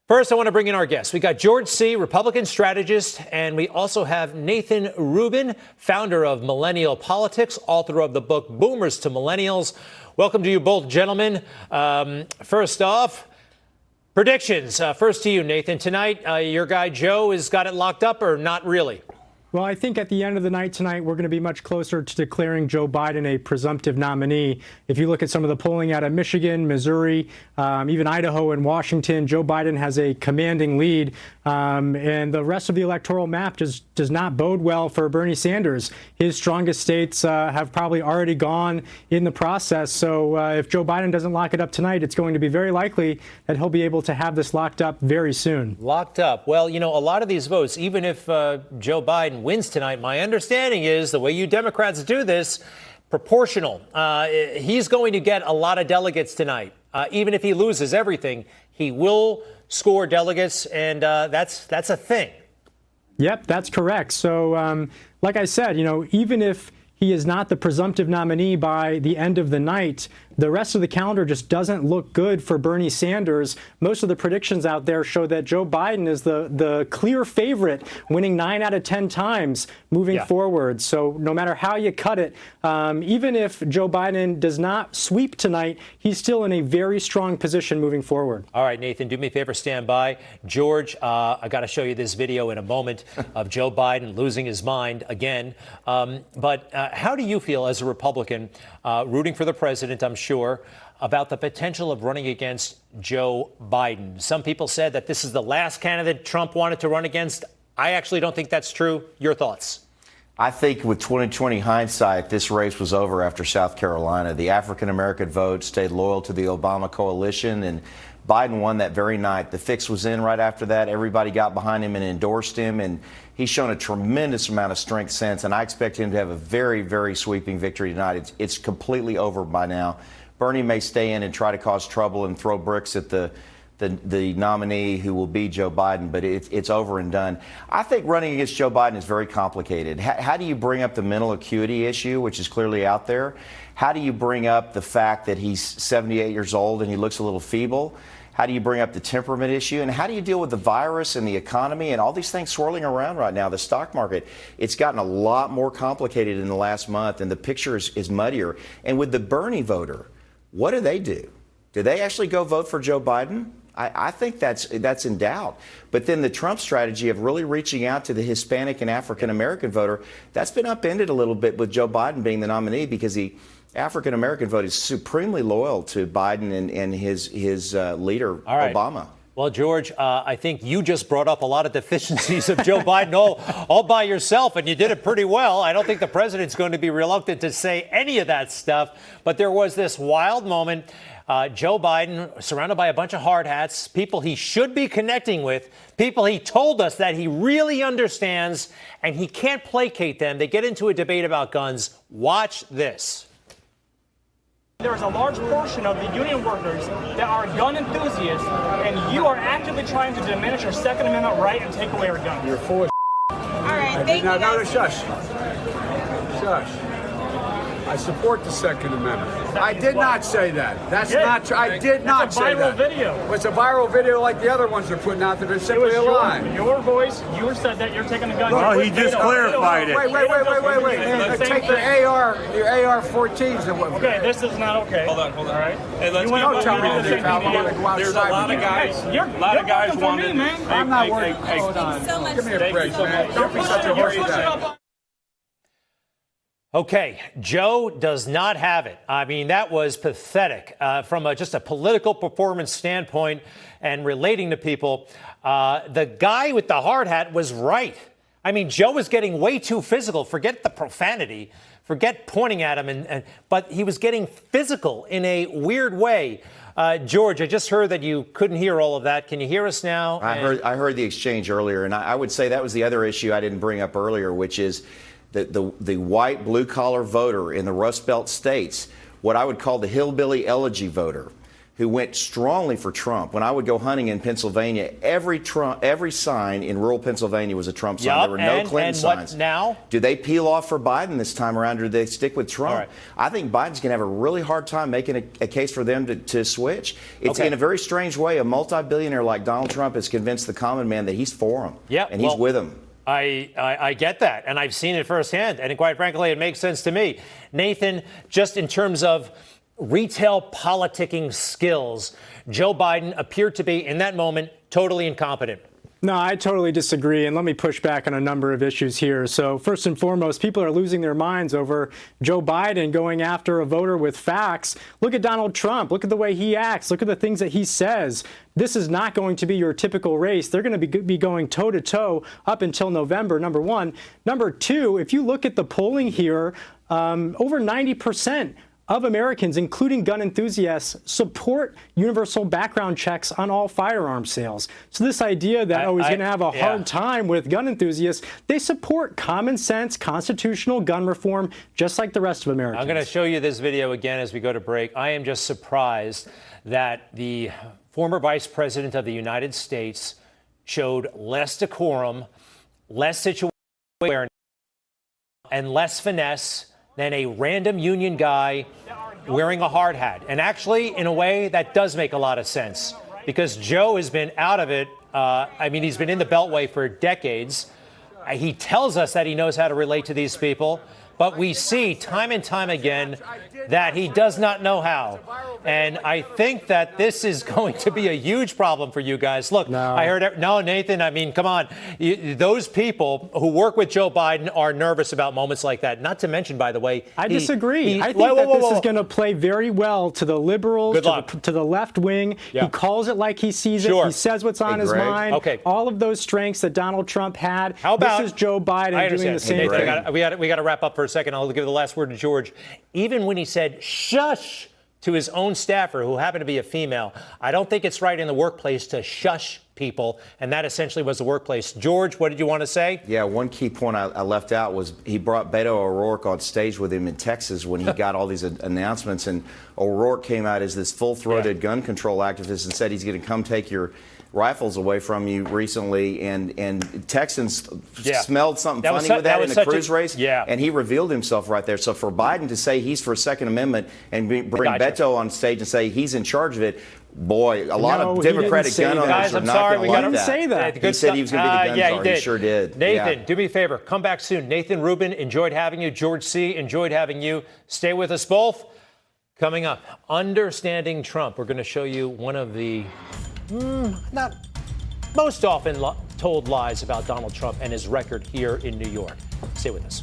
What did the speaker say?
First, I want to bring in our guests. We got George C., Republican strategist, and we also have Nathan Rubin, founder of Millennial Politics, author of the book Boomers to Millennials. Welcome to you both, gentlemen. First off, predictions. First to you, Nathan. Tonight, your guy Joe has got it locked up, or not really? Well, I think at the end of the night tonight, we're going to be much closer to declaring Joe Biden a presumptive nominee. If you look at some of the polling out of Michigan, Missouri, even Idaho and Washington, Joe Biden has a commanding lead. And the rest of the electoral map just does not bode well for Bernie Sanders. His strongest states have probably already gone in the process. So if Joe Biden doesn't lock it up tonight, it's going to be very likely that he'll be able to have this locked up very soon. Locked up. Well, you know, a lot of these votes, even if Joe Biden wins tonight, my understanding is the way you Democrats do this, proportional. He's going to get a lot of delegates tonight. Even if he loses everything, he will score delegates, and that's a thing. Yep, that's correct. So, like I said, you know, even if he is not the presumptive nominee by the end of the night, the rest of the calendar just doesn't look good for Bernie Sanders. Most of the predictions out there show that Joe Biden is the clear favorite, winning 9 out of 10 times moving forward. So no matter how you cut it, even if Joe Biden does not sweep tonight, he's still in a very strong position moving forward. All right, Nathan, do me a favor, stand by. George, I got to show you this video in a moment of Joe Biden losing his mind again. But how do you feel as a Republican rooting for the president, I'm sure, about the potential of running against Joe Biden? Some people said that this is the last candidate Trump wanted to run against. I actually don't think that's true. Your thoughts? I think with 2020 hindsight, this race was over after South Carolina. The African-American vote stayed loyal to the Obama coalition, and Biden won that very night. The fix was in right after that. Everybody got behind him and endorsed him, and he's shown a tremendous amount of strength since, and I expect him to have a very, very sweeping victory tonight. It's completely over by now. Bernie may stay in and try to cause trouble and throw bricks at the nominee who will be Joe Biden, but it's over and done. I think running against Joe Biden is very complicated. How do you bring up the mental acuity issue, which is clearly out there? How do you bring up the fact that he's 78 years old and he looks a little feeble? How do you bring up the temperament issue? And how do you deal with the virus and the economy and all these things swirling around right now? The stock market, it's gotten a lot more complicated in the last month, and the picture is muddier. And with the Bernie voter, what do? Do they actually go vote for Joe Biden? I think that's in doubt. But then the Trump strategy of really reaching out to the Hispanic and African-American voter, that's been upended a little bit with Joe Biden being the nominee, because the African-American vote is supremely loyal to Biden and his leader, Obama. Well, George, I think you just brought up a lot of deficiencies of Joe Biden all by yourself, and you did it pretty well. I don't think the president's going to be reluctant to say any of that stuff. But there was this wild moment. Joe Biden, surrounded by a bunch of hard hats, people he should be connecting with, people he told us that he really understands, and he can't placate them. They get into a debate about guns. Watch this. There is a large portion of the union workers that are gun enthusiasts, and you are actively trying to diminish our Second Amendment right and take away our guns. You're full of All right, thank you. No, shush. Shush. I support the Second Amendment. I did not say that. That's not true. I did not say that. It's a viral video. It's a viral video like the other ones they're putting out there. They're simply a lie. Your voice, you said that you're taking a gun. Well, he just clarified it. Wait. Take the AR-14s. Okay, this is not okay. Hold on. All right. Hey, let's don't tell me to do that. There's a lot of guys. You're guys for me, man. I'm not worried. Hold on. So much. Give me a break, man. Don't be such a horsey. Okay, Joe does not have it. I mean, that was pathetic from just a political performance standpoint and relating to people. The guy with the hard hat was right. I mean, Joe was getting way too physical. Forget the profanity. Forget pointing at him. But he was getting physical in a weird way. George, I just heard that you couldn't hear all of that. Can you hear us now? I heard the exchange earlier, and I would say that was the other issue I didn't bring up earlier, which is the white blue-collar voter in the Rust Belt states, what I would call the hillbilly elegy voter. who went strongly for Trump. When I would go hunting in Pennsylvania, every sign in rural Pennsylvania was a Trump sign. There were no Clinton signs. What now? Do they peel off for Biden this time around, or do they stick with Trump? All right. I think Biden's going to have a really hard time making a case for them to switch. It's in a very strange way. A multi-billionaire like Donald Trump has convinced the common man that he's for him, and he's with him. I get that, and I've seen it firsthand, and quite frankly, it makes sense to me. Nathan, just in terms of retail politicking skills, Joe Biden appeared to be, in that moment, totally incompetent. No, I totally disagree, and let me push back on a number of issues here. So first and foremost, people are losing their minds over Joe Biden going after a voter with facts. Look at Donald Trump. Look at the way he acts. Look at the things that he says. This is not going to be your typical race. They're going to be going toe-to-toe up until November, number one. Number two, if you look at the polling here, over 90% of Americans, including gun enthusiasts, support universal background checks on all firearm sales. So this idea that, he's going to have a hard time with gun enthusiasts, they support common sense, constitutional gun reform, just like the rest of Americans. I'm going to show you this video again as we go to break. I am just surprised that the former vice president of the United States showed less decorum, less situational awareness, and less finesse than a random union guy wearing a hard hat. And actually, in a way, that does make a lot of sense, because Joe has been out of it. He's been in the Beltway for decades. He tells us that he knows how to relate to these people, but we see time and time again that he does not know how. And I think that this is going to be a huge problem for you guys. Look, I heard, no, Nathan, I mean, come on. Those people who work with Joe Biden are nervous about moments like that. Not to mention, by the way, I disagree. I think that this is going to play very well to the liberals, to the left wing. Yeah. He calls it like he sees it. He says what's on his mind. Okay. All of those strengths that Donald Trump had. How about, this is Joe Biden doing the same thing. We got to wrap up for a second. I'll give the last word to George. Even when he said shush to his own staffer, who happened to be a female, I don't think it's right in the workplace to shush people, and that essentially was the workplace. George, what did you want to say? Yeah, one key point I left out was he brought Beto O'Rourke on stage with him in Texas when he got all these announcements, and O'Rourke came out as this full-throated gun control activist and said he's going to come take your rifles away from you recently, and Texans smelled something funny with that in the cruise race, and he revealed himself right there. So for Biden to say he's for Second Amendment and bring Beto on stage and say he's in charge of it, boy, a lot of Democratic gun owners are not going to like that. Say that. He said he was going to be the gun czar. He sure did. Nathan, do me a favor. Come back soon. Nathan Rubin, enjoyed having you. George C., enjoyed having you. Stay with us both. Coming up, Understanding Trump. We're going to show you one of the not most often told lies about Donald Trump and his record here in New York. Stay with us.